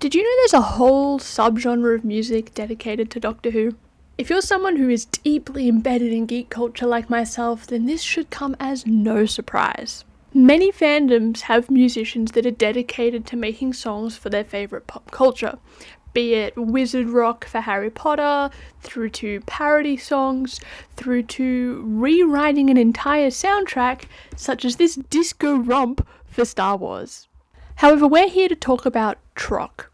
Did you know there's a whole subgenre of music dedicated to Doctor Who? If you're someone who is deeply embedded in geek culture like myself, then this should come as no surprise. Many fandoms have musicians that are dedicated to making songs for their favourite pop culture, be it wizard rock for Harry Potter, through to parody songs, through to rewriting an entire soundtrack, such as this disco romp for Star Wars. However, we're here to talk about Trock.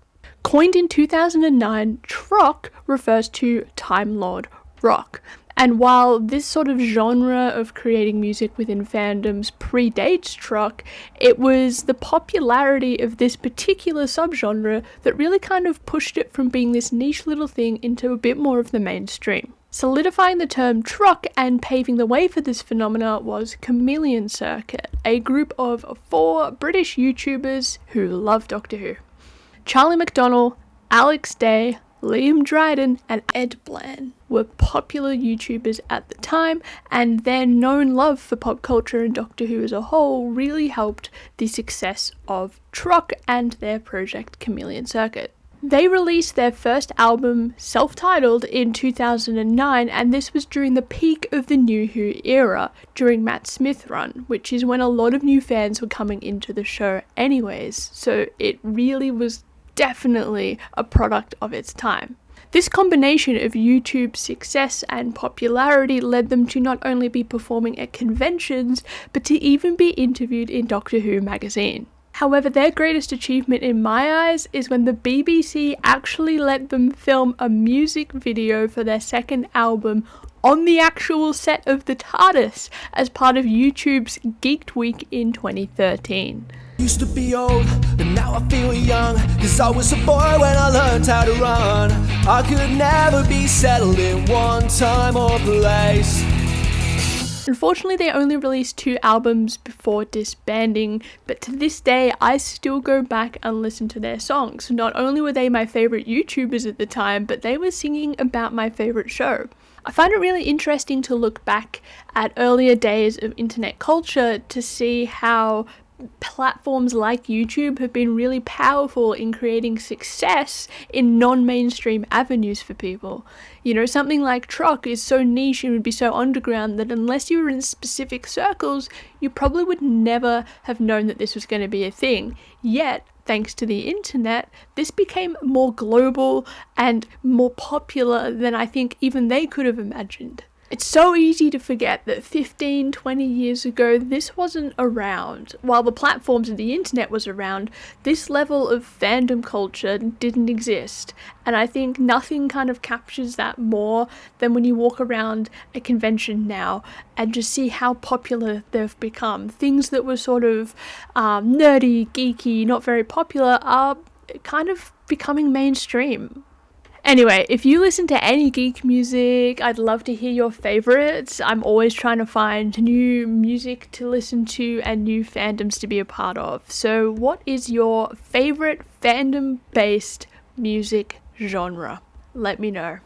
Coined in 2009, Trock refers to Time Lord rock. And while this sort of genre of creating music within fandoms predates Trock, it was the popularity of this particular subgenre that really kind of pushed it from being this niche little thing into a bit more of the mainstream. Solidifying the term Trock and paving the way for this phenomena was Chameleon Circuit, a group of 4 British YouTubers who love Doctor Who. Charlie McDonnell, Alex Day, Liam Dryden, and Ed Bland were popular YouTubers at the time, and their known love for pop culture and Doctor Who as a whole really helped the success of Trock and their project Chameleon Circuit. They released their first album, self-titled, in 2009, and this was during the peak of the New Who era, during Matt Smith's run, which is when a lot of new fans were coming into the show anyways, so it really was definitely a product of its time. This combination of YouTube's success and popularity led them to not only be performing at conventions, but to even be interviewed in Doctor Who magazine. However, their greatest achievement in my eyes is when the BBC actually let them film a music video for their second album on the actual set of the TARDIS as part of YouTube's Geeked Week in 2013. Used to be old, but now I feel young, 'cause I was a boy when I learned how to run. I could never be settled in one time or place. Unfortunately, they only released 2 albums before disbanding, but to this day, I still go back and listen to their songs. Not only were they my favourite YouTubers at the time, but they were singing about my favourite show. I find it really interesting to look back at earlier days of internet culture to see how platforms like YouTube have been really powerful in creating success in non-mainstream avenues for people. You know, something like Trock is so niche and would be so underground that unless you were in specific circles, you probably would never have known that this was going to be a thing. Yet, thanks to the internet, this became more global and more popular than I think even they could have imagined. It's so easy to forget that 15, 20 years ago, this wasn't around. While the platforms of the internet was around, this level of fandom culture didn't exist. And I think nothing kind of captures that more than when you walk around a convention now and just see how popular they've become. Things that were sort of nerdy, geeky, not very popular are kind of becoming mainstream. Anyway, if you listen to any geek music, I'd love to hear your favourites. I'm always trying to find new music to listen to and new fandoms to be a part of. So what is your favourite fandom-based music genre? Let me know.